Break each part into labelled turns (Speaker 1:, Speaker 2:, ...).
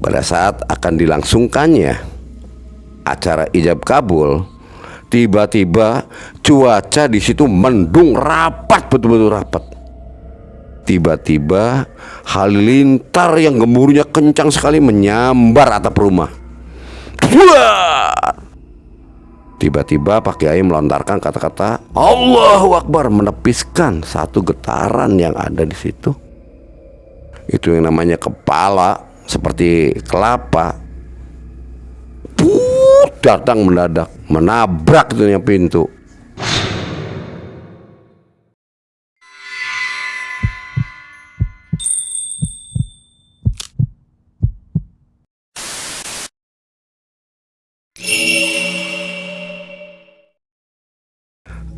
Speaker 1: Pada saat akan dilangsungkannya acara ijab kabul, tiba-tiba cuaca di situ mendung rapat, betul-betul rapat. Tiba-tiba halilintar yang gemuruhnya kencang sekali menyambar atap rumah. Wah! Tiba-tiba Pak Kiai melontarkan kata-kata Allahu Akbar, menepiskan satu getaran yang ada di situ. Itu yang namanya kepala seperti kelapa datang mendadak, menabrak itunya pintu.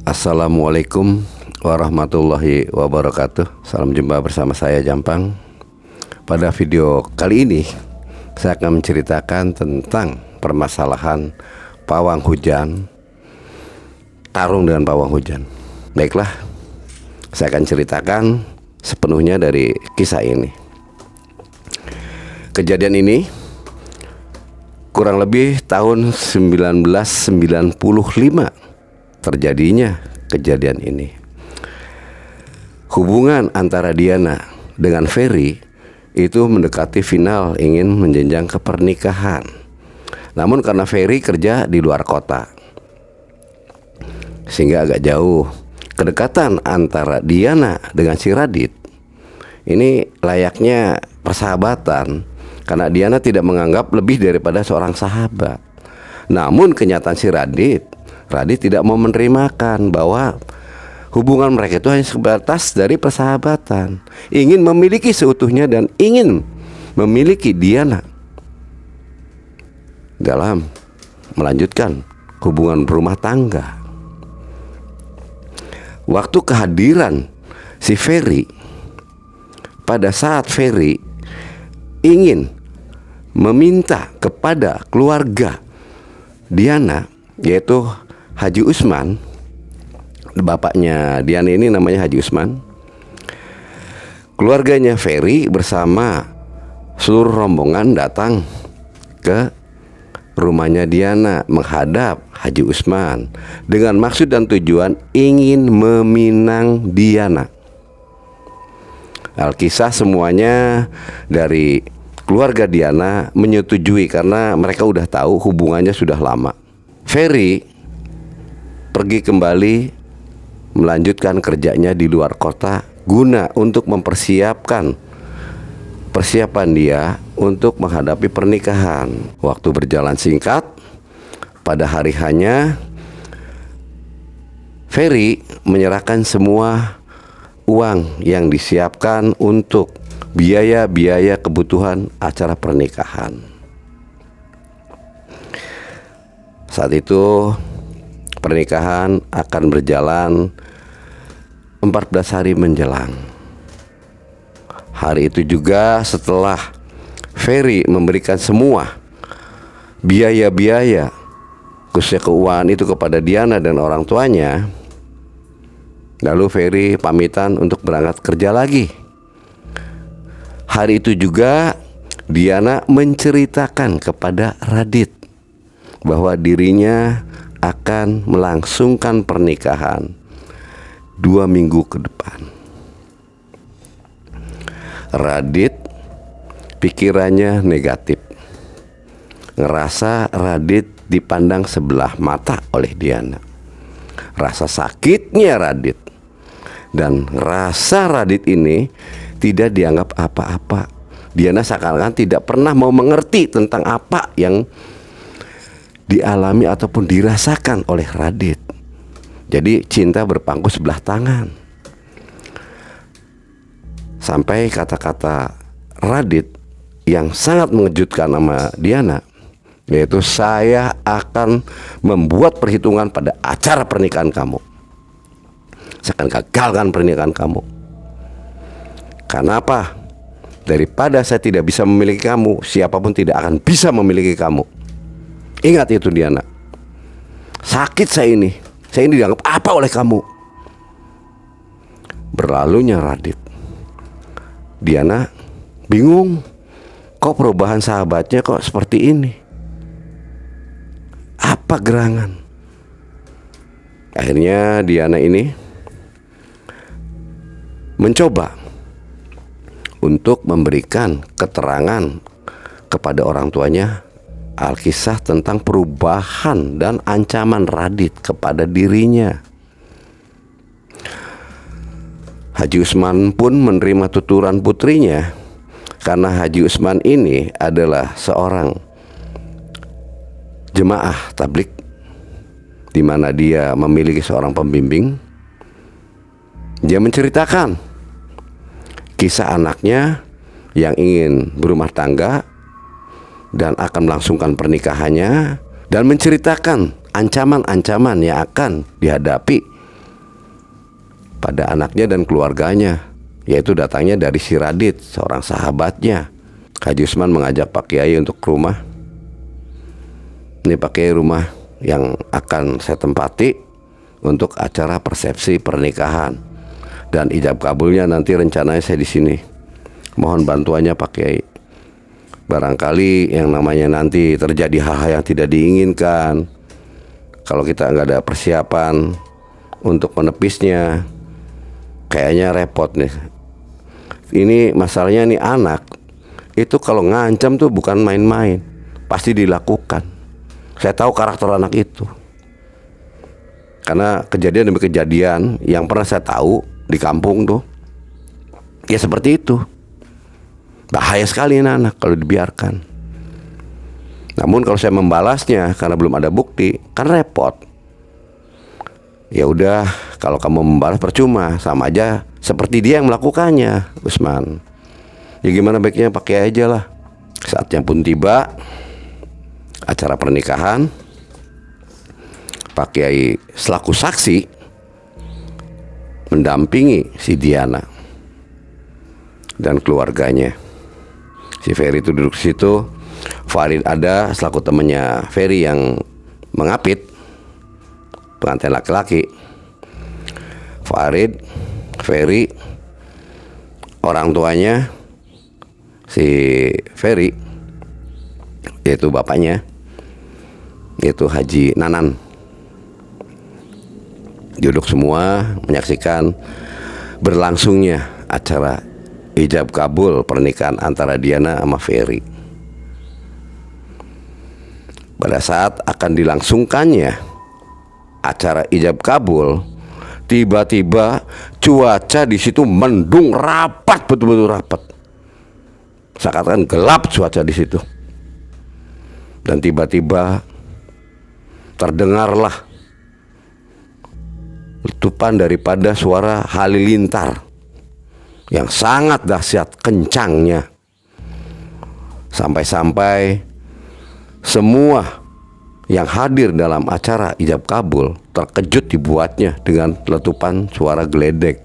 Speaker 1: Assalamualaikum warahmatullahi wabarakatuh. Salam jumpa bersama saya Jampang. Pada video kali ini saya akan menceritakan tentang permasalahan pawang hujan, tarung dengan pawang hujan. Baiklah, saya akan ceritakan sepenuhnya dari kisah ini. Kejadian ini kurang lebih tahun 1995 terjadinya kejadian ini. Hubungan antara Diana dengan Ferry itu mendekati final, ingin menjenjang ke pernikahan. Namun karena Ferry kerja di luar kota, sehingga agak jauh. Kedekatan antara Diana dengan si Radit ini layaknya persahabatan, karena Diana tidak menganggap lebih daripada seorang sahabat. Namun kenyataan si Radit tidak mau menerimakan bahwa hubungan mereka itu hanya sebatas dari persahabatan, ingin memiliki seutuhnya dan ingin memiliki Diana dalam melanjutkan hubungan berumah tangga. Waktu kehadiran si Ferry, pada saat Ferry ingin meminta kepada keluarga Diana, yaitu Haji Usman, bapaknya Diana ini namanya Haji Usman, keluarganya Ferry bersama seluruh rombongan datang ke rumahnya Diana menghadap Haji Usman dengan maksud dan tujuan ingin meminang Diana. Alkisah semuanya dari keluarga Diana menyetujui karena mereka udah tahu hubungannya sudah lama. Ferry pergi kembali melanjutkan kerjanya di luar kota guna untuk mempersiapkan persiapan dia untuk menghadapi pernikahan. Waktu berjalan singkat, pada hari hanya Ferry menyerahkan semua uang yang disiapkan untuk biaya-biaya kebutuhan acara pernikahan. Saat itu pernikahan akan berjalan 14 hari menjelang. Hari itu juga setelah Ferry memberikan semua biaya-biaya khususnya keuangan itu kepada Diana dan orang tuanya, lalu Ferry pamitan untuk berangkat kerja lagi. Hari itu juga Diana menceritakan kepada Radit bahwa dirinya akan melangsungkan pernikahan 2 minggu ke depan. Radit pikirannya negatif, ngerasa Radit dipandang sebelah mata oleh Diana, rasa sakitnya Radit, dan rasa Radit ini tidak dianggap apa-apa. Diana seakan-akan tidak pernah mau mengerti tentang apa yang dialami ataupun dirasakan oleh Radit. Jadi cinta berpangku sebelah tangan. Sampai kata-kata Radit yang sangat mengejutkan sama Diana, yaitu saya akan membuat perhitungan pada acara pernikahan kamu. Saya akan gagalkan pernikahan kamu. Karena apa? Daripada saya tidak bisa memiliki kamu, siapapun tidak akan bisa memiliki kamu. Ingat itu Diana. Sakit saya ini dianggap apa oleh kamu. Berlalunya Radit, Diana bingung kok perubahan sahabatnya kok seperti ini? Apa gerangan? Akhirnya Diana ini mencoba untuk memberikan keterangan kepada orang tuanya Alkisah tentang perubahan dan ancaman Radit kepada dirinya. Haji Usman pun menerima tuturan putrinya, karena Haji Usman ini adalah seorang jemaah tablik, di mana dia memiliki seorang pembimbing. Dia menceritakan kisah anaknya yang ingin berumah tangga dan akan melangsungkan pernikahannya, dan menceritakan ancaman-ancaman yang akan dihadapi pada anaknya dan keluarganya, yaitu datangnya dari si Radit, seorang sahabatnya. Haji Usman mengajak Pak Kiai untuk ke rumah. Ini Pak Kiai, rumah yang akan saya tempati untuk acara persepsi pernikahan dan ijab kabulnya nanti rencananya saya di sini. Mohon bantuannya Pak Kiai. Barangkali yang namanya nanti terjadi hal-hal yang tidak diinginkan, kalau kita nggak ada persiapan untuk menepisnya, kayaknya repot nih. Ini masalahnya nih, anak itu kalau ngancam tuh bukan main-main, pasti dilakukan. Saya tahu karakter anak itu, karena kejadian demi kejadian yang pernah saya tahu di kampung tuh, ya seperti itu. Bahaya sekali anak kalau dibiarkan. Namun kalau saya membalasnya karena belum ada bukti, kan repot. Ya udah, kalau kamu membalas percuma, sama aja seperti dia yang melakukannya, Usman. Ya gimana baiknya pakai aja lah. Saatnya pun tiba, acara pernikahan. Pak Kiai selaku saksi mendampingi si Diana dan keluarganya. Si Ferry itu duduk di situ, Farid ada selaku temannya Ferry yang mengapit, pengantin laki-laki. Farid, Ferry, orang tuanya si Ferry, yaitu bapaknya, yaitu Haji Nanan, duduk semua menyaksikan berlangsungnya acara ijab kabul pernikahan antara Diana sama Ferry. Pada saat akan dilangsungkannya acara ijab kabul, tiba-tiba cuaca di situ mendung rapat, betul-betul rapat. Seakan-akan gelap cuaca di situ. Dan tiba-tiba terdengarlah letupan daripada suara halilintar yang sangat dahsyat kencangnya, sampai-sampai semua yang hadir dalam acara ijab kabul terkejut dibuatnya dengan letupan suara geledek.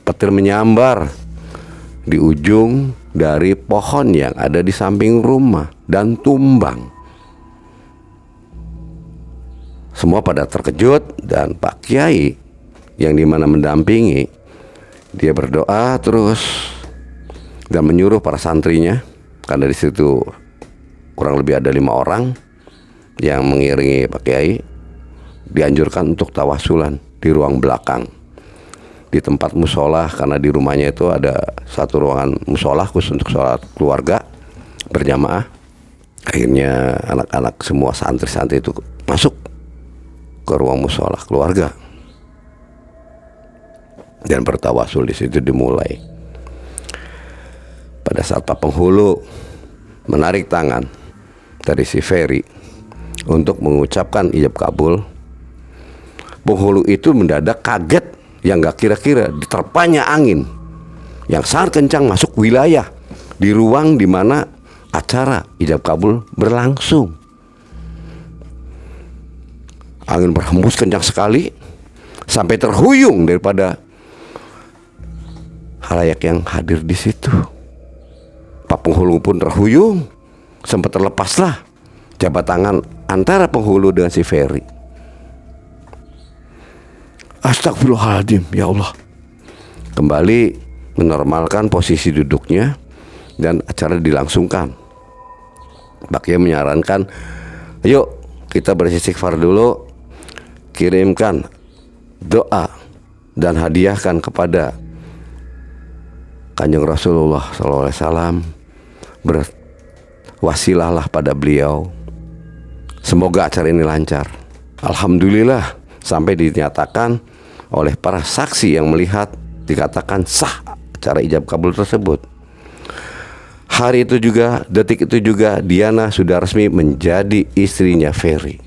Speaker 1: Petir menyambar di ujung dari pohon yang ada di samping rumah dan tumbang. Semua pada terkejut, dan Pak Kiai yang dimana mendampingi, dia berdoa terus dan menyuruh para santrinya, karena di situ kurang lebih ada 5 orang yang mengiringi Pak Kiai, dianjurkan untuk tawasulan di ruang belakang, di tempat musola, karena di rumahnya itu ada satu ruangan musola khusus untuk sholat keluarga berjamaah. Akhirnya anak-anak semua santri-santri itu masuk ke ruang musola keluarga dan bertawasul. Di situ dimulai. Pada saat Pak Penghulu menarik tangan dari si Ferry untuk mengucapkan ijab kabul, penghulu itu mendadak kaget yang gak kira-kira, diterpanya angin yang sangat kencang masuk wilayah di ruang di mana acara ijab kabul berlangsung. Angin berhembus kencang sekali sampai terhuyung daripada halayak yang hadir di situ. Pak Penghulu pun terhuyung, sempat terlepaslah jabat tangan antara penghulu dengan si Ferry. Astagfirullahaladzim, ya Allah. Kembali menormalkan posisi duduknya, dan acara dilangsungkan. Pak Kiai menyarankan, yuk kita beristighfar dulu, kirimkan doa dan hadiahkan kepada Kanjeng Rasulullah SAW, berwasilahlah pada beliau, semoga acara ini lancar. Alhamdulillah, sampai dinyatakan oleh para saksi yang melihat, dikatakan sah acara ijab kabul tersebut. Hari itu juga, detik itu juga, Diana sudah resmi menjadi istrinya Ferry.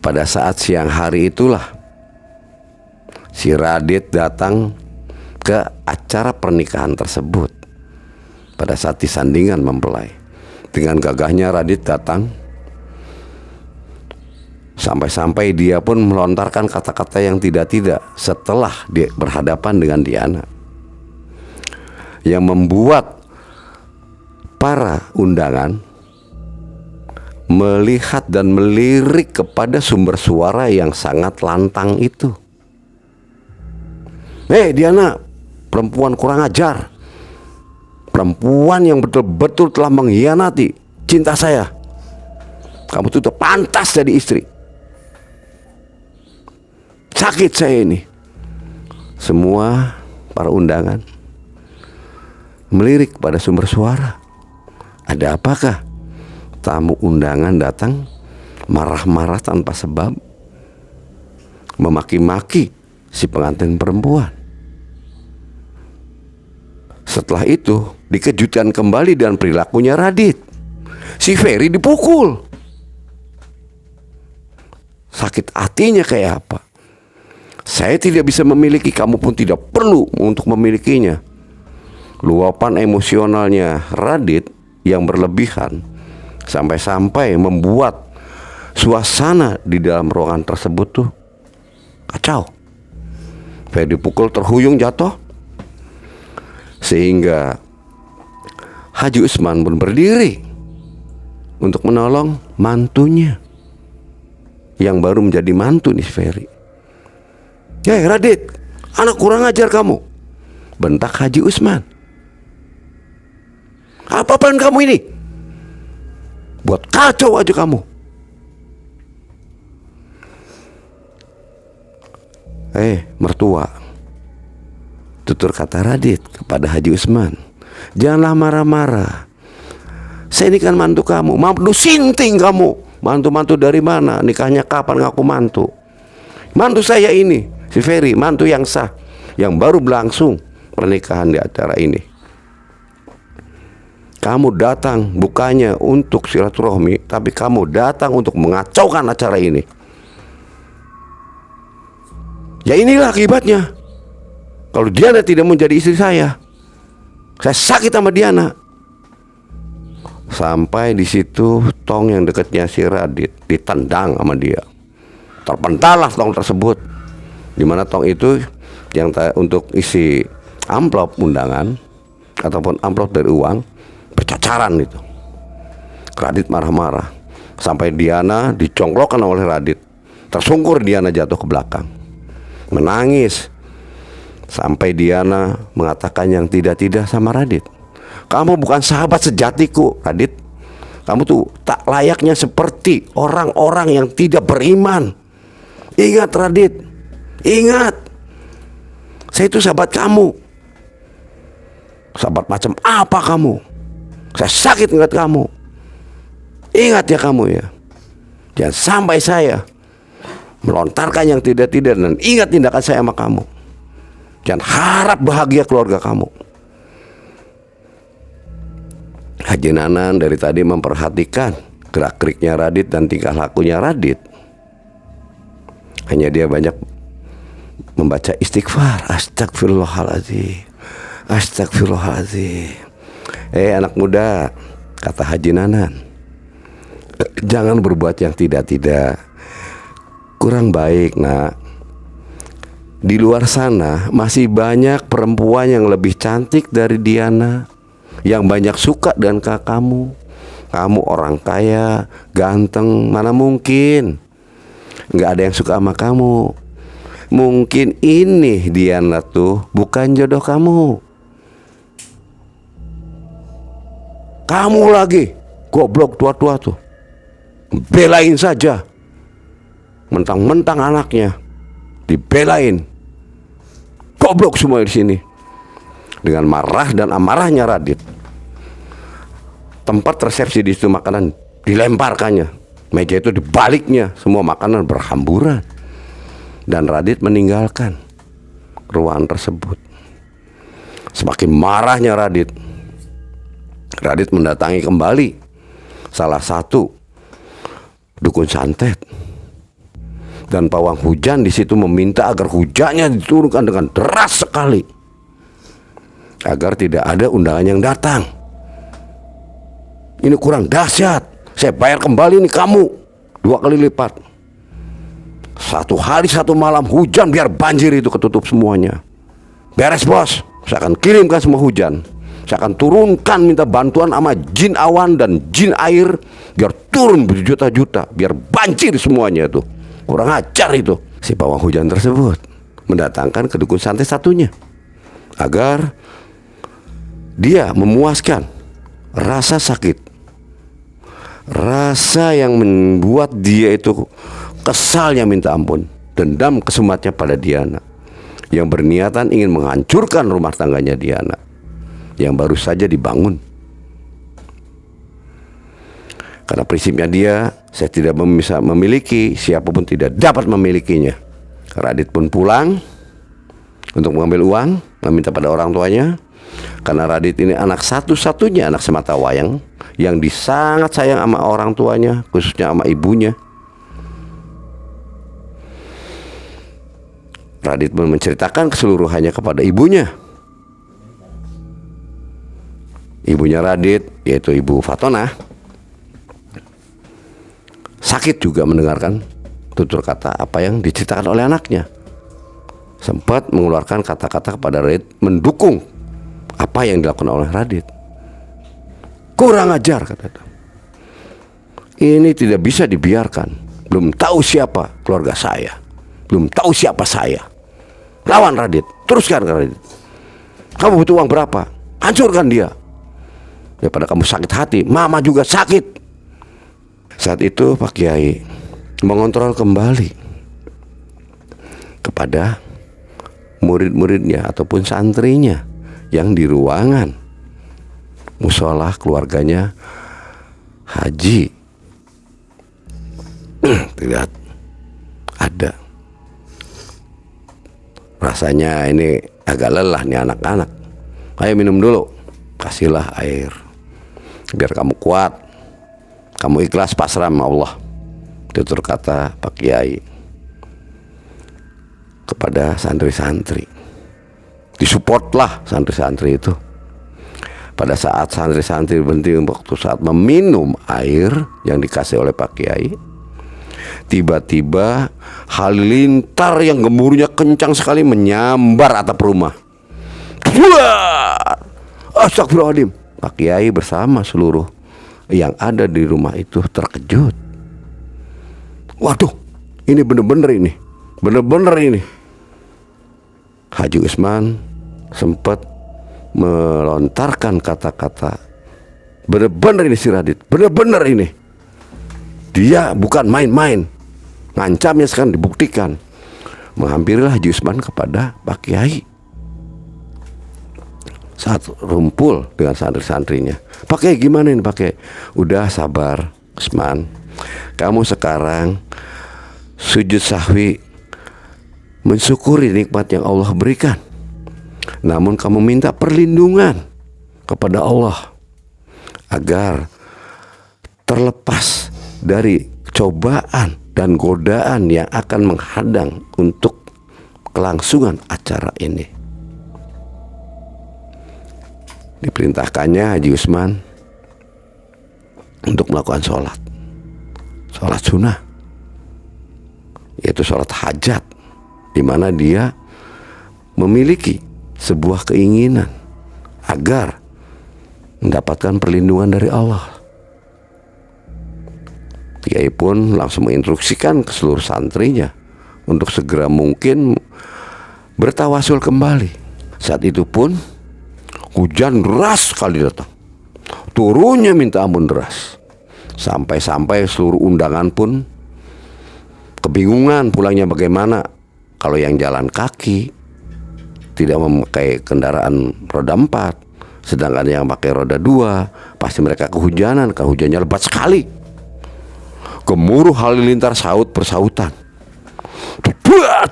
Speaker 1: Pada saat siang hari itulah si Radit datang ke acara pernikahan tersebut. Pada saat disandingan mempelai, dengan gagahnya Radit datang, sampai-sampai dia pun melontarkan kata-kata yang tidak-tidak setelah dia berhadapan dengan Diana, yang membuat para undangan melihat dan melirik kepada sumber suara yang sangat lantang itu. Diana, perempuan kurang ajar, perempuan yang betul-betul telah mengkhianati cinta saya. Kamu tuh pantas jadi istri. Sakit saya ini. Semua para undangan melirik pada sumber suara. Ada apakah? Tamu undangan datang marah-marah tanpa sebab, memaki-maki si pengantin perempuan. Setelah itu dikejutkan kembali dengan perilakunya Radit. Si Ferry dipukul. Sakit hatinya kayak apa? Saya tidak bisa memiliki, kamu pun tidak perlu untuk memilikinya. Luapan emosionalnya Radit yang berlebihan sampai-sampai membuat suasana di dalam ruangan tersebut tuh kacau. Ferry dipukul, terhuyung, jatuh, sehingga Haji Usman pun berdiri untuk menolong mantunya yang baru menjadi mantu nih Ferry. Radit, anak kurang ajar kamu, bentak Haji Usman. Apa-apaan kamu ini? Buat kacau aja kamu. Mertua, tutur kata Radit kepada Haji Usman, janganlah marah-marah. Saya ini kan mantu kamu, mantu sinting kamu. Mantu-mantu dari mana? Nikahnya kapan ngaku mantu? Mantu saya ini, si Ferry, mantu yang sah, yang baru berlangsung pernikahan di acara ini. Kamu datang bukannya untuk silaturahmi, tapi kamu datang untuk mengacaukan acara ini. Ya inilah akibatnya. Kalau Diana tidak menjadi istri saya sakit sama Diana. Sampai di situ tong yang dekatnya si Radit ditendang sama dia. Terpentallah tong tersebut. Dimana tong itu yang untuk isi amplop undangan ataupun amplop dari uang, bercacaran itu. Radit marah-marah, sampai Diana dicongklokkan oleh Radit. Tersungkur Diana jatuh ke belakang, menangis, sampai Diana mengatakan yang tidak-tidak sama Radit. Kamu bukan sahabat sejatiku, Radit. Kamu tuh tak layaknya seperti orang-orang yang tidak beriman. Ingat Radit, ingat, saya itu sahabat kamu. Sahabat macam apa kamu? Saya sakit ingat kamu. Ingat ya kamu ya. Jangan sampai saya melontarkan yang tidak-tidak, dan ingat tindakan saya sama kamu. Jangan harap bahagia keluarga kamu. Haji Nanan dari tadi memperhatikan gerak-geriknya Radit dan tingkah lakunya Radit. Hanya dia banyak membaca istighfar. Astagfirullahaladzim, astagfirullahaladzim. Anak muda, kata Haji Nanan, jangan berbuat yang tidak-tidak. Kurang baik, nak. Di luar sana masih banyak perempuan yang lebih cantik dari Diana, yang banyak suka dengan kamu. Kamu orang kaya, ganteng, mana mungkin nggak ada yang suka sama kamu. mungkin ini Diana tuh bukan jodoh kamu. Kamu lagi goblok tua-tua tuh, belain saja. Mentang-mentang anaknya dibelain. Goblok semua di sini. Dengan marah dan amarahnya Radit, tempat resepsi di situ makanan dilemparkannya. Meja itu dibaliknya, semua makanan berhamburan. Dan Radit meninggalkan ruangan tersebut. Semakin marahnya Radit mendatangi kembali salah satu dukun santet. Dan pawang hujan di situ meminta agar hujannya diturunkan dengan deras sekali, agar tidak ada undangan yang datang. Ini kurang dahsyat. Saya bayar kembali nih kamu 2 kali lipat. 1 hari 1 malam hujan, biar banjir itu ketutup semuanya. Beres bos, saya akan kirimkan semua hujan. Saya akan turunkan, minta bantuan sama jin awan dan jin air, biar turun berjuta-juta, biar banjir semuanya itu. Kurang ajar itu. Si pawang hujan tersebut mendatangkan ke dukun santet satunya, agar dia memuaskan rasa sakit, rasa yang membuat dia itu kesalnya minta ampun, dendam kesumatnya pada Diana, yang berniatan ingin menghancurkan rumah tangganya Diana yang baru saja dibangun. Karena prinsipnya dia, saya tidak bisa memiliki, siapapun tidak dapat memilikinya. Radit pun pulang untuk mengambil uang, meminta pada orang tuanya. Karena Radit ini anak satu-satunya, anak semata wayang, yang sangat sayang sama orang tuanya, khususnya sama ibunya. Radit pun menceritakan keseluruhannya kepada ibunya. Ibunya Radit, yaitu Ibu Fatona, sakit juga mendengarkan tutur kata apa yang diceritakan oleh anaknya. Sempat mengeluarkan kata-kata kepada Radit mendukung apa yang dilakukan oleh Radit. Kurang ajar, kata dia. Ini tidak bisa dibiarkan. Belum tahu siapa keluarga saya, belum tahu siapa saya. Lawan Radit, teruskan Radit. Kamu butuh uang berapa? Hancurkan dia. Daripada kamu sakit hati, mama juga sakit. Saat itu Pak Kiai mengontrol kembali kepada murid-muridnya ataupun santrinya yang di ruangan musola keluarganya Haji. Tidak ada. Rasanya ini agak lelah nih anak-anak. Ayo minum dulu, kasihlah air, biar kamu kuat, kamu ikhlas pasrah sama Allah. Tutur kata Pak Kiai kepada santri-santri. Disupportlah santri-santri itu. Pada saat santri-santri berhenti waktu saat meminum air yang dikasih oleh Pak Kiai, tiba-tiba halilintar yang gemuruhnya kencang sekali menyambar atap rumah. Wah! Astagfirullahaladzim. Pak Kiai bersama seluruh yang ada di rumah itu terkejut. Waduh, ini bener-bener ini. Haji Usman sempat melontarkan kata-kata, bener-bener ini si Radit, bener-bener ini. Dia bukan main-main. Ngancamnya sekarang dibuktikan. Menghampirilah Haji Usman kepada Pak Kiai saat rumpul dengan santri-santrinya. Pak Kiai gimana ini Pak Kiai? Udah sabar Usman, kamu sekarang sujud sahwi, mensyukuri nikmat yang Allah berikan. Namun kamu minta perlindungan kepada Allah agar terlepas dari cobaan dan godaan yang akan menghadang untuk kelangsungan acara ini. Diperintahkannya Haji Usman untuk melakukan sholat sunnah, yaitu sholat hajat, di mana dia memiliki sebuah keinginan agar mendapatkan perlindungan dari Allah. Kiai pun langsung menginstruksikan ke seluruh santrinya untuk segera mungkin bertawasul kembali. Saat itu pun hujan deras sekali datang. Turunnya minta ampun deras. Sampai-sampai seluruh undangan pun kebingungan pulangnya bagaimana. Kalau yang jalan kaki tidak memakai kendaraan roda 4, sedangkan yang pakai roda 2 pasti mereka kehujanan, karena hujannya lebat sekali. Gemuruh halilintar saut bersautan. Deder.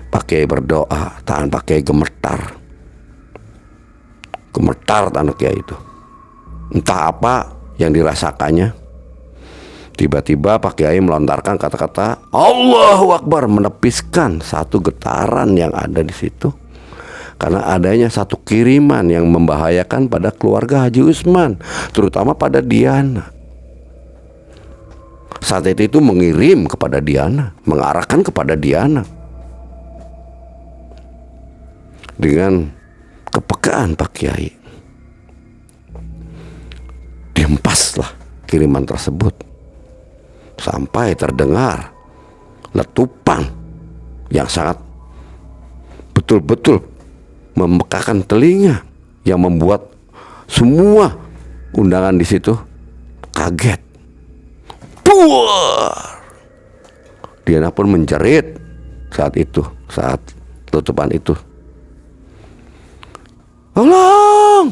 Speaker 1: Pakai berdoa, tahan pakai gemetar. Gemetar tanah Kiai itu. Entah apa yang dirasakannya. Tiba-tiba Pak Kiai melontarkan kata-kata Allahu Akbar, menepiskan satu getaran yang ada di situ. Karena adanya satu kiriman yang membahayakan pada keluarga Haji Usman, terutama pada Diana. Saat itu mengirim kepada Diana, mengarahkan kepada Diana. Dengan kepekaan Pak Kiai, dihempaslah kiriman tersebut sampai terdengar letupan yang sangat betul-betul memekakan telinga, yang membuat semua undangan di situ kaget. Puar! Diana pun menjerit saat itu, saat letupan itu. Tolong!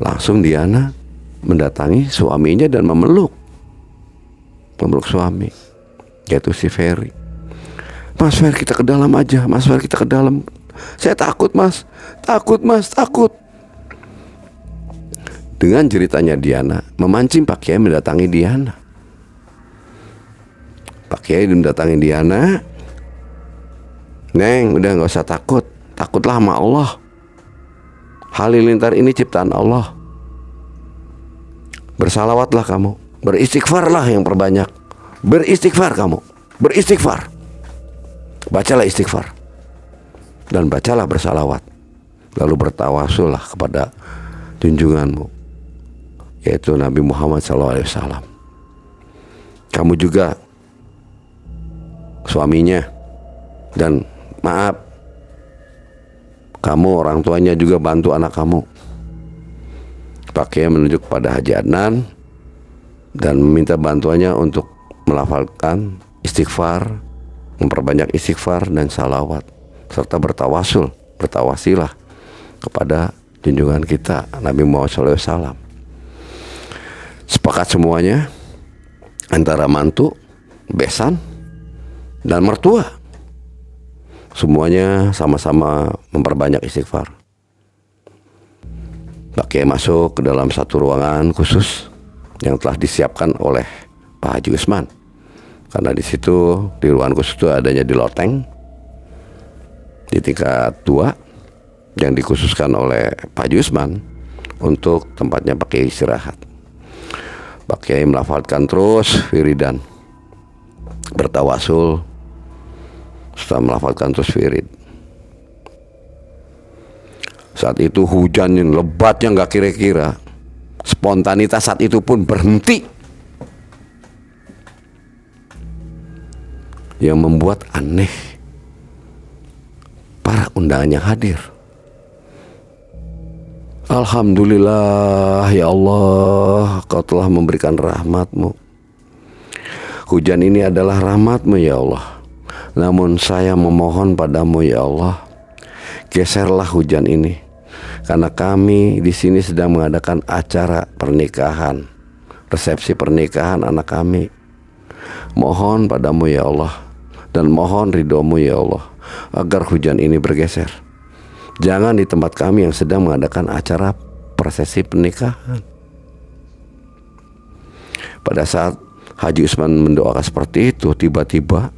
Speaker 1: Langsung Diana mendatangi suaminya dan memeluk suami, yaitu si Ferry. Mas Ferry, kita ke dalam aja. Mas Ferry, kita ke dalam. Saya takut mas. Takut. Dengan ceritanya Diana memancing Pak Kiai mendatangi Diana. Pak Kiai mendatangi Diana. Neng, udah gak usah takut. Takutlah sama Allah. Halilintar ini ciptaan Allah. Bersalawatlah kamu, beristighfarlah yang perbanyak. Beristighfar kamu, beristighfar. Bacalah istighfar dan bacalah bersalawat. Lalu bertawasullah kepada junjunganmu, yaitu Nabi Muhammad SAW. Kamu juga suaminya, dan maaf, kamu orang tuanya juga bantu anak kamu. Pak Kiai menunjuk kepada Haji Adnan dan meminta bantuannya untuk melafalkan istighfar, memperbanyak istighfar dan salawat, serta bertawasilah kepada junjungan kita Nabi Muhammad SAW. Sepakat semuanya antara mantu, besan, dan mertua. Semuanya sama-sama memperbanyak istighfar. Pak Kiai masuk ke dalam satu ruangan khusus yang telah disiapkan oleh Pak Haji Usman. Karena di situ, di ruangan khusus itu adanya di loteng di tingkat 2 yang dikhususkan oleh Pak Haji Usman untuk tempatnya Pak Kiai istirahat. Pak Kiai melafalkan terus wiridan, bertawasul, setelah melafalkan terus wirid. Saat itu hujan yang lebatnya gak kira-kira. Spontanitas saat itu pun berhenti, yang membuat aneh para undangan yang hadir. Alhamdulillah ya Allah, Kau telah memberikan rahmat-Mu. Hujan ini adalah rahmat-Mu ya Allah. Namun saya memohon padamu ya Allah, geserlah hujan ini, karena kami di sini sedang mengadakan acara pernikahan, resepsi pernikahan anak kami. Mohon padamu ya Allah, dan mohon ridho-Mu ya Allah, agar hujan ini bergeser. Jangan di tempat kami yang sedang mengadakan acara prosesi pernikahan. Pada saat Haji Usman mendoakan seperti itu, tiba-tiba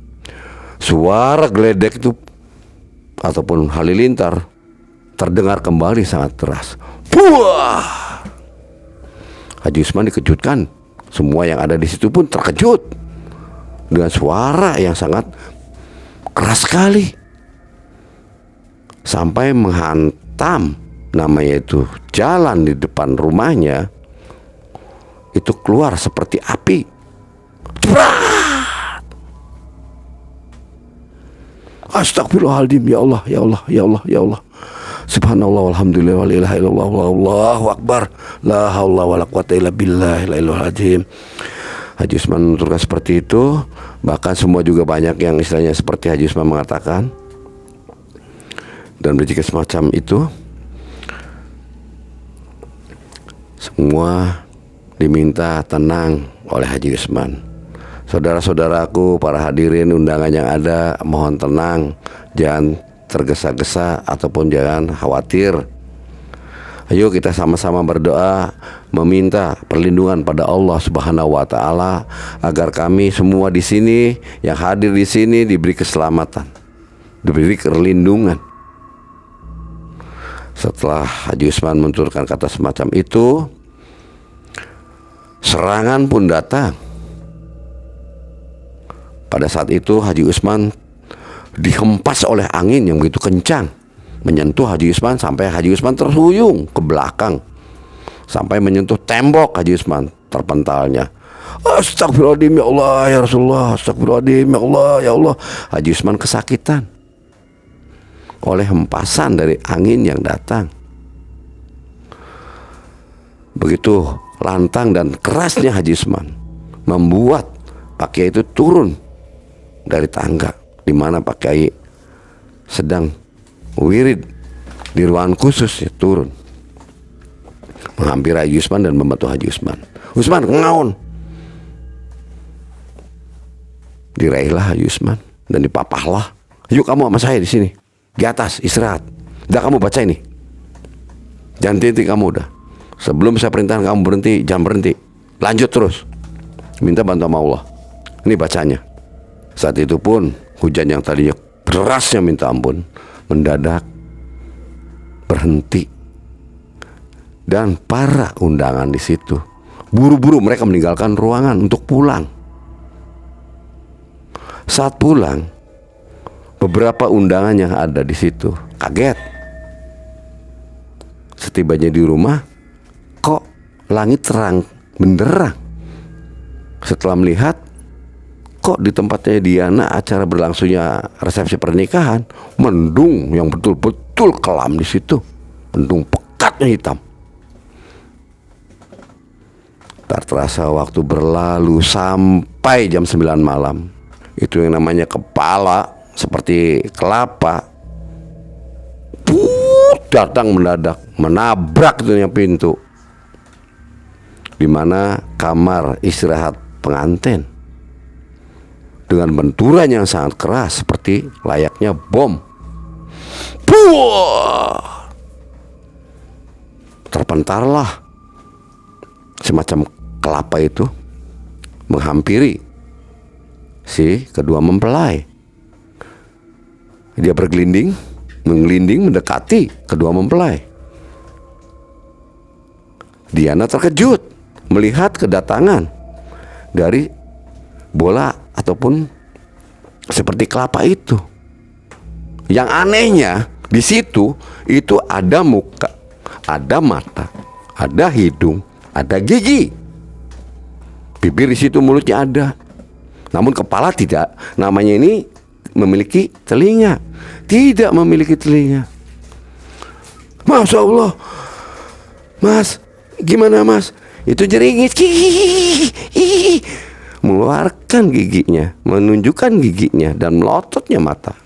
Speaker 1: suara geledek itu ataupun halilintar terdengar kembali sangat keras. Puah! Haji Usman dikejutkan. Semua yang ada di situ pun terkejut dengan suara yang sangat keras sekali, sampai menghantam namanya itu jalan di depan rumahnya. Itu keluar seperti api. Jebrat! Astagfirullahaladzim, ya Allah, ya Allah, ya Allah, ya Allah. Subhanallah, walhamdulillah, wala ilaha illallah, wallahu akbar, la haula wala quwata illa billah, la ilaha illallah. Haji Usman menuturkan seperti itu. Bahkan semua juga banyak yang istilahnya seperti Haji Usman mengatakan dan berjika semacam itu. Semua diminta tenang oleh Haji Usman. Saudara-saudaraku, para hadirin undangan yang ada, mohon tenang, jangan tergesa-gesa ataupun jangan khawatir. Ayo kita sama-sama berdoa meminta perlindungan pada Allah Subhanahu wa taala agar kami semua di sini yang hadir di sini diberi keselamatan, diberi perlindungan. Setelah Haji Usman menuturkan kata semacam itu, serangan pun datang. Pada saat itu Haji Usman dihempas oleh angin yang begitu kencang, menyentuh Haji Usman sampai Haji Usman terhuyung ke belakang, sampai menyentuh tembok Haji Usman terpentalnya. Astagfirullahaladzim, ya Allah, ya Rasulullah, astagfirullahaladzim, ya Allah, ya Allah. Haji Usman kesakitan oleh hempasan dari angin yang datang. Begitu lantang dan kerasnya Haji Usman membuat Pak Kiai itu turun dari tangga di mana Pak Kiai sedang wirid di ruangan khusus, ya, turun menghampiri Haji Usman dan membantu Haji Usman. Usman, ngaun. Diraihlah Haji Usman dan dipapahlah. Yuk kamu sama saya di sini, di atas istirahat. Udah kamu baca ini. Jangan titik kamu udah. Sebelum saya perintahkan kamu berhenti, jangan berhenti. Lanjut terus. Minta bantuan sama Allah. Ini bacanya. Saat itu pun hujan yang tadinya derasnya minta ampun mendadak berhenti. Dan para undangan di situ buru-buru mereka meninggalkan ruangan untuk pulang. Saat pulang, beberapa undangan yang ada di situ kaget. Setibanya di rumah, kok langit terang benderang. Setelah melihat, kok di tempatnya Diana acara berlangsungnya resepsi pernikahan, mendung yang betul-betul kelam di situ, mendung pekatnya hitam. Tak terasa waktu berlalu sampai jam 9 malam. Itu yang namanya kepala seperti kelapa datang mendadak, menabrak itu pintu di mana kamar istirahat pengantin dengan benturan yang sangat keras seperti layaknya bom. Puah! Terpentarlah semacam kelapa itu menghampiri si kedua mempelai. Dia bergelinding, menggelinding mendekati kedua mempelai. Diana terkejut melihat kedatangan dari bola ataupun seperti kelapa itu. Yang anehnya di situ itu ada muka, ada mata, ada hidung, ada gigi. Bibir di situ, mulutnya ada. Namun kepala tidak. Namanya ini memiliki telinga, tidak memiliki telinga. Masya Allah, Mas, gimana Mas? Itu jeringis, mengeluarkan giginya, menunjukkan giginya dan melototnya mata.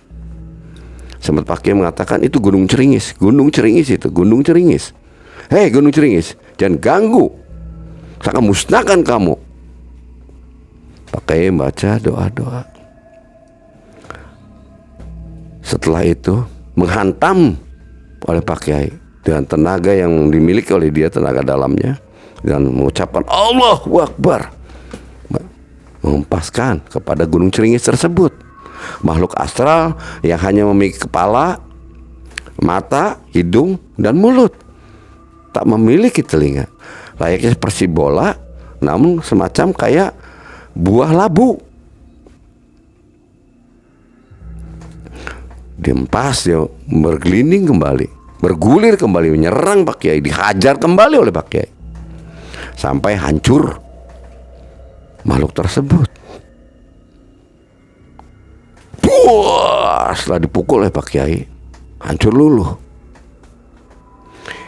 Speaker 1: Sempat Pak Kiai mengatakan itu gunung ceringis, gunung ceringis itu, gunung ceringis. Hei gunung ceringis, jangan ganggu, saya akan musnahkan kamu. Pak Kiai baca doa-doa. Setelah itu menghantam oleh Pak Kiai dengan tenaga yang dimiliki oleh dia, tenaga dalamnya, dan mengucapkan Allahu Akbar, menghempaskan kepada gunung ceringis tersebut. Makhluk astral yang hanya memiliki kepala, mata, hidung, dan mulut, tak memiliki telinga, layaknya seperti bola, namun semacam kayak buah labu. Dihempas, dia bergelinding kembali, bergulir kembali, menyerang Pak Kiai, dihajar kembali oleh Pak Kiai sampai hancur makhluk tersebut. Wah, setelah dipukul oleh Pak Kiai, hancur luluh.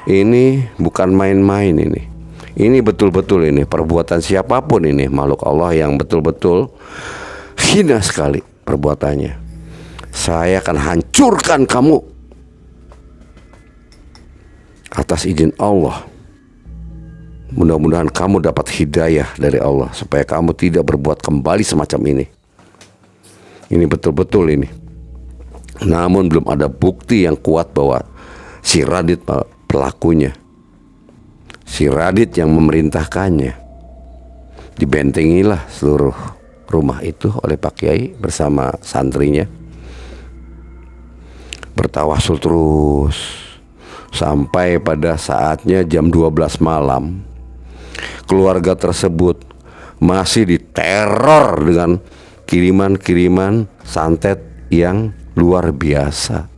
Speaker 1: Ini bukan main-main ini. Ini betul-betul ini perbuatan siapapun ini makhluk Allah yang betul-betul hina sekali perbuatannya. Saya akan hancurkan kamu atas izin Allah. Mudah-mudahan kamu dapat hidayah dari Allah supaya kamu tidak berbuat kembali semacam ini. Ini betul-betul ini. Namun belum ada bukti yang kuat bahwa si Radit pelakunya, si Radit yang memerintahkannya. Dibentengilah seluruh rumah itu oleh Pak Kiai bersama santrinya. Bertawasul terus sampai pada saatnya jam 12 malam keluarga tersebut masih diteror dengan kiriman-kiriman santet yang luar biasa.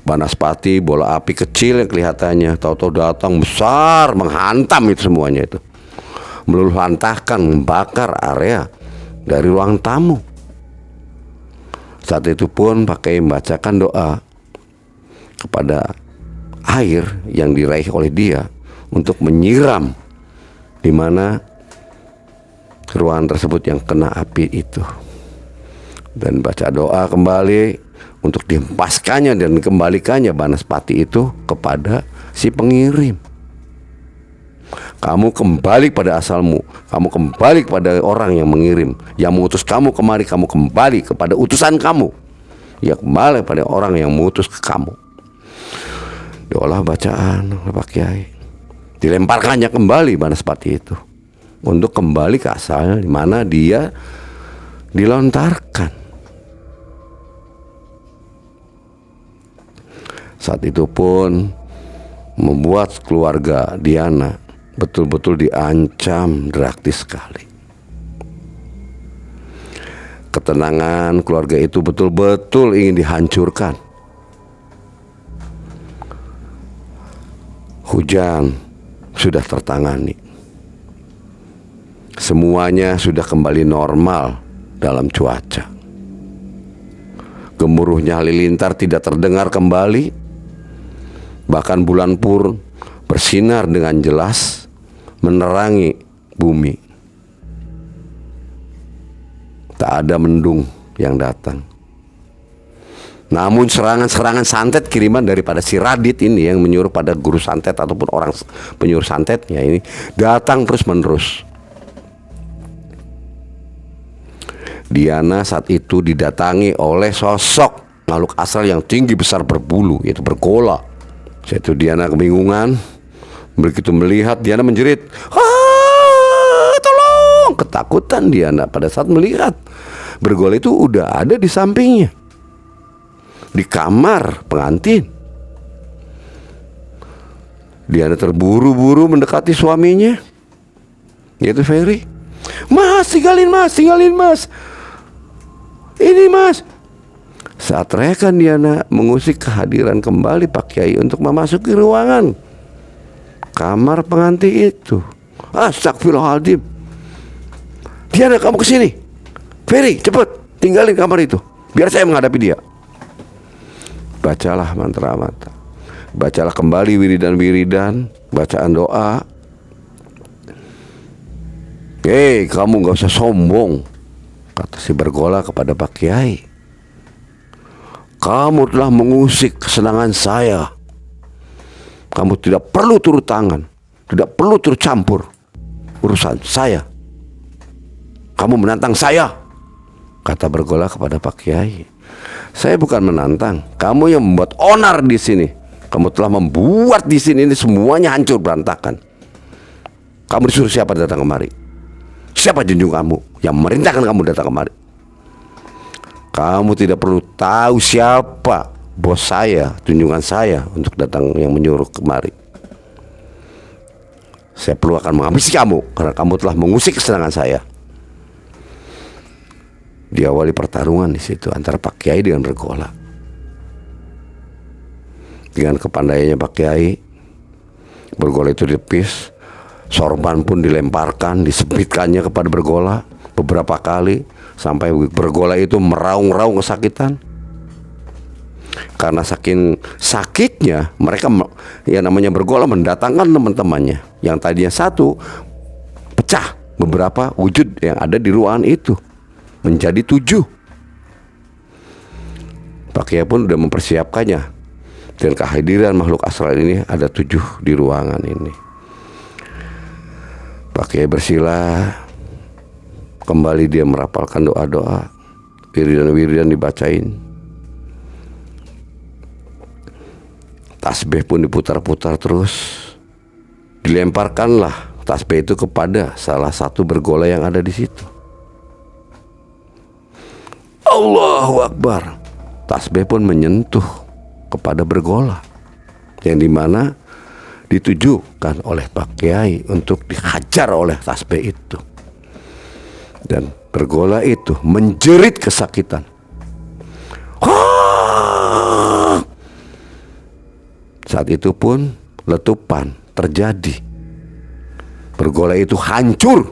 Speaker 1: Banaspati, bola api kecil yang kelihatannya, tahu-tahu datang besar menghantam itu semuanya itu, meluluhlantahkan, membakar area dari ruang tamu. Saat itu pun pakai membacakan doa kepada air yang diraih oleh dia untuk menyiram di mana ruangan tersebut yang kena api itu, dan baca doa kembali untuk dihempaskannya dan kembalikannya Banaspati itu kepada si pengirim. Kamu kembali pada asalmu, kamu kembali kepada orang yang mengirim, yang mengutus kamu kemari, kamu kembali kepada utusan kamu, ya kembali pada orang yang mengutus ke kamu. Diolah bacaan oleh Pak Kiai, dilemparkannya kembali Banaspati itu untuk kembali ke asalnya di mana dia dilontarkan. Saat itu pun membuat keluarga Diana betul-betul diancam drastis sekali. Ketenangan keluarga itu betul-betul ingin dihancurkan. Hujan sudah tertangani. Semuanya sudah kembali normal dalam cuaca. Gemuruhnya halilintar tidak terdengar kembali. Bahkan bulan pur bersinar dengan jelas menerangi bumi. Tak ada mendung yang datang. Namun serangan-serangan santet kiriman daripada si Radit ini yang menyuruh pada guru santet ataupun orang penyuruh santetnya ini datang terus-menerus. Diana saat itu didatangi oleh sosok makhluk astral yang tinggi besar berbulu, yaitu Bergola. Saat itu Diana kebingungan. Begitu melihat, Diana menjerit, tolong! Ketakutan Diana pada saat melihat Bergola itu udah ada di sampingnya, di kamar pengantin. Diana terburu-buru mendekati suaminya, yaitu Ferry. Mas, tinggalin mas. Ini mas. Saat teriakan Diana mengusik kehadiran kembali Pak Kiai untuk memasuki ruangan kamar pengantin itu. Astagfirullahaladzim. Diana, kamu kesini. Ferry, cepet tinggalin kamar itu, biar saya menghadapi dia. Bacalah mantra-mantra, bacalah kembali wiridan-wiridan, bacaan doa. Kamu gak usah sombong, kata si Bergola kepada Pak Kiai. Kamu telah mengusik kesenangan saya. Kamu tidak perlu turut tangan, tidak perlu turut campur urusan saya. Kamu menantang saya, kata Bergola kepada Pak Kiai. Saya bukan menantang, kamu yang membuat onar di sini. Kamu telah membuat di sini ini semuanya hancur berantakan. Kamu disuruh siapa datang kemari? Siapa junjung kamu yang memerintahkan kamu datang kemari? Kamu tidak perlu tahu siapa bos saya, junjungan saya untuk datang yang menyuruh kemari. Saya perlu akan menghabisi kamu karena kamu telah mengusik kesenangan saya. Diawali pertarungan di situ antara Pak Kiai dengan Bergola. Dengan kepandaiannya Pak Kiai, Bergola itu ditepis. Sorban pun dilemparkan, disebitkannya kepada Bergola. beberapa kali sampai bergolak itu meraung-raung kesakitan. Karena saking sakitnya mereka yang namanya bergolak mendatangkan teman-temannya yang tadinya satu, pecah beberapa wujud yang ada di ruangan itu menjadi 7. Pak Kiai pun sudah mempersiapkannya. Dan kehadiran makhluk astral ini ada 7 di ruangan ini. Pak Kiai bersila, kembali dia merapalkan doa-doa, wiridan-wiridan dibacain. Tasbih pun diputar-putar terus. Dilemparkanlah tasbih itu kepada salah satu bergola yang ada di situ. Allahu Akbar. Tasbih pun menyentuh kepada bergola yang dimana ditujukan oleh Pak Kiai untuk dihajar oleh tasbih itu. Dan bergola itu menjerit kesakitan. Saat itu pun letupan terjadi. Bergola itu hancur.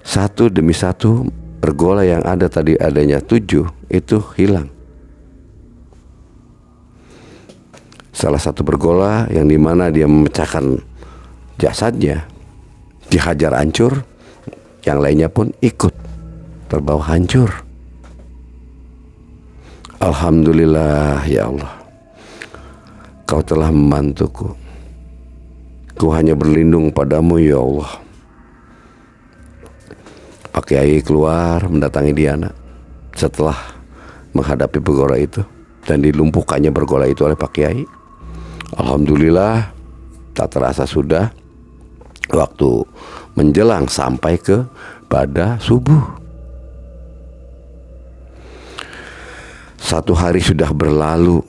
Speaker 1: Satu demi satu bergola yang ada tadi adanya 7 itu hilang. Salah satu bergola yang dimana dia memecahkan jasadnya dihajar hancur, yang lainnya pun ikut terbawa hancur. Alhamdulillah ya Allah, Kau telah membantuku. Ku hanya berlindung padamu ya Allah. Pak Kiai keluar mendatangi Diana setelah menghadapi bergola itu dan dilumpuhkannya bergola itu oleh Pak Kiai. Alhamdulillah, tak terasa sudah waktu menjelang sampai ke pada subuh. 1 hari sudah berlalu,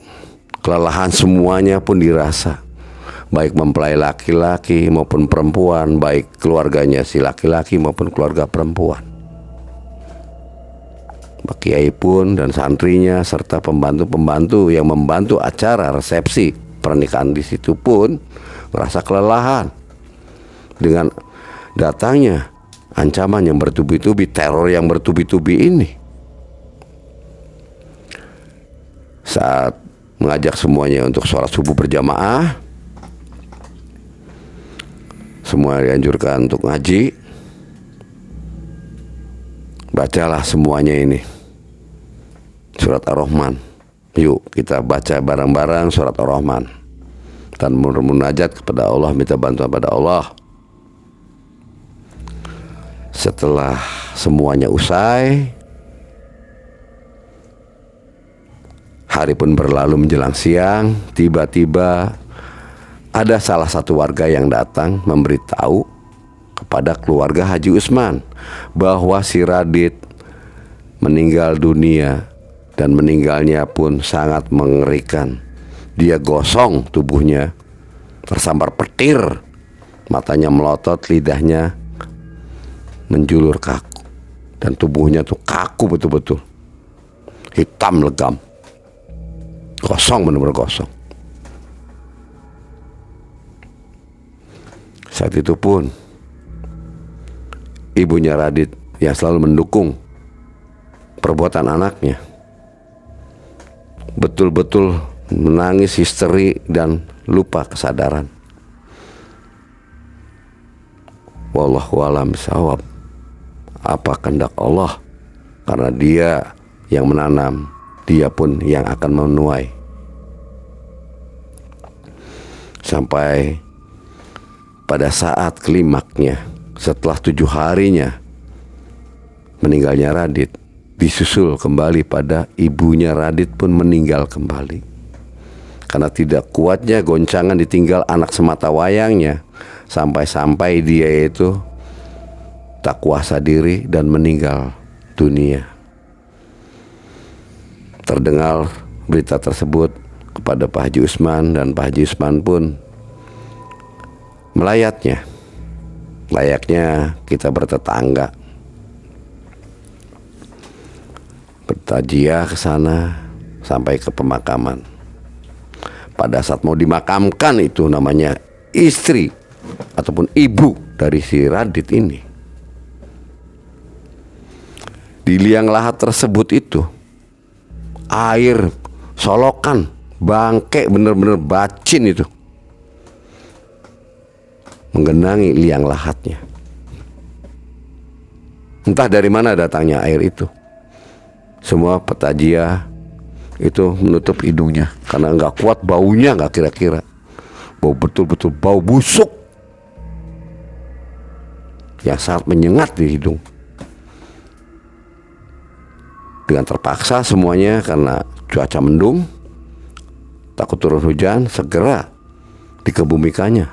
Speaker 1: kelelahan semuanya pun dirasa, baik mempelai laki-laki maupun perempuan, baik keluarganya si laki-laki maupun keluarga perempuan. Pak Kiai pun dan santrinya serta pembantu-pembantu yang membantu acara resepsi pernikahan di situ pun merasa kelelahan dengan datangnya ancaman yang bertubi-tubi, teror yang bertubi-tubi ini. Saat mengajak semuanya untuk sholat subuh berjamaah, semua dianjurkan untuk ngaji. Bacalah semuanya ini surat Ar-Rahman. Yuk kita baca bareng-bareng surat Ar-Rahman dan munajat kepada Allah, minta bantuan pada Allah. Setelah semuanya usai, hari pun berlalu menjelang siang. Tiba-tiba ada salah satu warga yang datang memberitahu kepada keluarga Haji Usman bahwa si Radit meninggal dunia, dan meninggalnya pun sangat mengerikan. Dia gosong tubuhnya, tersambar petir, matanya melotot, lidahnya menjulur kaku, dan tubuhnya tuh kaku betul-betul, hitam legam, kosong, benar-benar kosong. Saat itu pun ibunya Radit yang selalu mendukung perbuatan anaknya betul-betul menangis histeri dan lupa kesadaran. Wallahu a'lam bishawab. Apa kehendak Allah, karena Dia yang menanam, Dia pun yang akan menuai. Sampai pada saat klimaknya, setelah 7 harinya meninggalnya Radit, disusul kembali pada ibunya Radit pun meninggal kembali. Karena tidak kuatnya goncangan ditinggal anak semata wayangnya, sampai-sampai dia itu tak kuasa diri dan meninggal dunia. Terdengar berita tersebut kepada Pak Haji Usman, dan Pak Haji Usman pun melayatnya layaknya kita bertetangga, bertajiah ke sana sampai ke pemakaman. Pada saat mau dimakamkan itu, namanya istri ataupun ibu dari si Radit ini. Di liang lahat tersebut itu air solokan, bangke, bener-bener bacin itu menggenangi liang lahatnya. Entah dari mana datangnya air itu. Semua petajia itu menutup hidungnya karena nggak kuat baunya, nggak kira-kira bau, betul-betul bau busuk yang sangat menyengat di hidung. Dengan terpaksa semuanya karena cuaca mendung, takut turun hujan, segera dikebumikannya.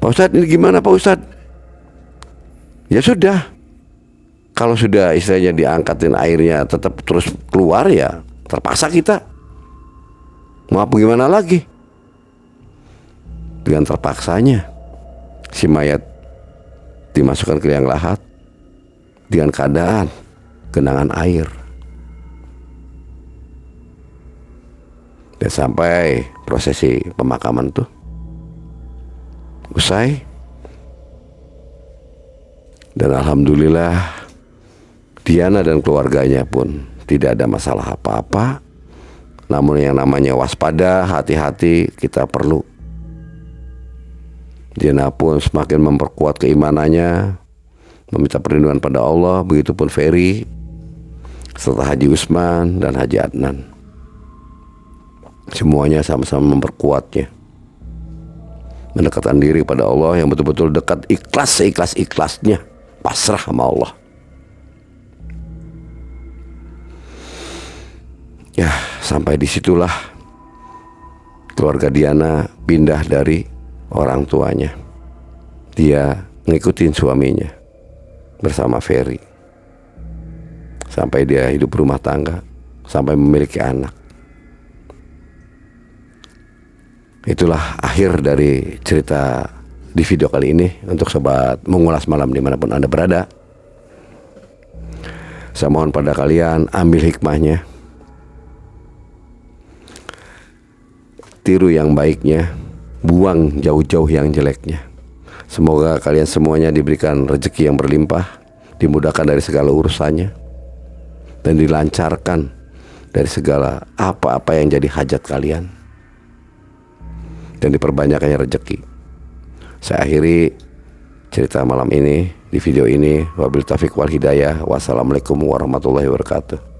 Speaker 1: Pak Ustadz, ini gimana Pak Ustadz? Ya sudah, kalau sudah istilahnya diangkatin airnya tetap terus keluar, ya terpaksa kita. Mau apa gimana lagi? Dengan terpaksanya si mayat dimasukkan ke liang lahat dengan keadaan genangan air. Dan sampai prosesi pemakaman tuh usai, dan alhamdulillah Diana dan keluarganya pun tidak ada masalah apa-apa. Namun yang namanya waspada, hati-hati kita perlu. Diana pun semakin memperkuat keimanannya, meminta perlindungan pada Allah. Begitupun Ferry, serta Haji Usman dan Haji Adnan. Semuanya sama-sama memperkuatnya, mendekatkan diri pada Allah yang betul-betul dekat, ikhlas, seikhlas-ikhlasnya, pasrah sama Allah. Ya, sampai disitulah keluarga Diana pindah dari orang tuanya. Dia ngikutin suaminya bersama Ferry sampai dia hidup rumah tangga, sampai memiliki anak. Itulah akhir dari cerita di video kali ini. Untuk sobat mengulas malam dimanapun Anda berada, saya mohon pada kalian ambil hikmahnya, tiru yang baiknya, buang jauh-jauh yang jeleknya. Semoga kalian semuanya diberikan rezeki yang berlimpah, dimudahkan dari segala urusannya, dan dilancarkan dari segala apa-apa yang jadi hajat kalian, dan diperbanyakkannya rezeki. Saya akhiri cerita malam ini di video ini. Wabillahi taufiq wal hidayah. Wassalamualaikum warahmatullahi wabarakatuh.